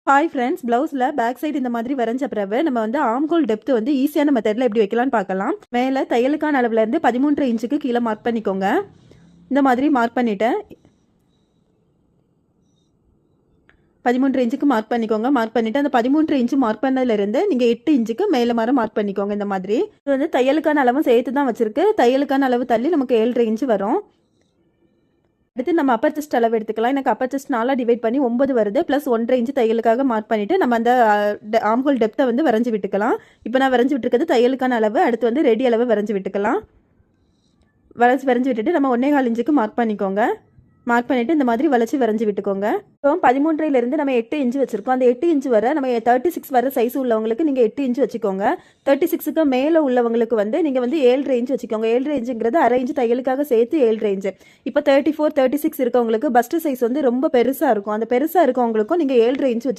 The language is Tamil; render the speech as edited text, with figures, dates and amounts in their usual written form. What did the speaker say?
ஹாய் ஃப்ரெண்ட்ஸ், ப்ளவுஸில் பேக் சைடு இந்த மாதிரி வரைஞ்ச பிறகு நம்ம வந்து ஆம்கோல் டெப்த் வந்து ஈஸியான மெத்தடில் எப்படி வைக்கலாம்னு பார்க்கலாம். மேலே தையலுக்கான அளவுலேருந்து 13.5 இன்ச்சுக்கு கீழே மார்க் பண்ணிக்கோங்க. இந்த மாதிரி மார்க் பண்ணிவிட்டேன். 13 இன்ச்சுக்கு மார்க் பண்ணிக்கோங்க. மார்க் பண்ணிவிட்டு அந்த 13 இன்ச்சு மார்க் பண்ணதுலேருந்து நீங்கள் 8 இன்ச்சுக்கு மேலே மார்க் பண்ணிக்கோங்க. இந்த மாதிரி இது வந்து தையலுக்கான அளவும் சேர்த்து தான் வச்சுருக்கு. தையலுக்கான அளவு தள்ளி நமக்கு 7.5 இன்ச்சு வரும். அடுத்து நம்ம அப்பர் செஸ்ட் அளவு எடுத்துக்கலாம். எனக்கு அப்பர் செஸ்ட் 4 டிவைட் பண்ணி 9 வருது. ப்ளஸ் 1.5 இன்ச்சு தையலுக்காக மார்க் பண்ணிவிட்டு நம்ம அந்த ஆம்ஹோல் டெப்த்தை வந்து வரைஞ்சி விட்டுக்கலாம். இப்போ நான் வரைஞ்சி விட்டுருக்கிறது தையலுக்கான அளவு. அடுத்து வந்து ரெடி அளவு வரைஞ்சி விட்டுக்கலாம். வரைஞ்சி விட்டுட்டு நம்ம 1.25 இன்ச்சுக்கு மார்க் பண்ணிக்கோங்க. மார்க் பண்ணிவிட்டு இந்த மாதிரி வளைச்சி வரைஞ்சி விட்டுக்கோங்க. இப்போ 13லேருந்து நம்ம 8 இன்ச்சு வச்சுருக்கோம். அந்த 8 இன்ச்சு வர நம்ம 36 வர சைஸ் உள்ளவங்களுக்கு நீங்கள் 8 இன்ச்சு வச்சுக்கோங்க. 36க்கு மேலே உள்ளவங்களுக்கு வந்து நீங்கள் வந்து 7.5 இன்ச்சு வச்சுக்கோங்க. 7.5 இன்ச்சுங்கிறது அரை இன்ச்சு தையலுக்காக சேர்த்து 7.5 இன்ச்சு. இப்போ 34, 36 இருக்கவங்களுக்கு பஸ்ட் சைஸ் வந்து ரொம்ப பெருசாக இருக்கும். அந்த பெருசாக இருக்கவங்களுக்கும் நீங்கள் 7.5 இன்ச்சு வச்சுக்கோங்க.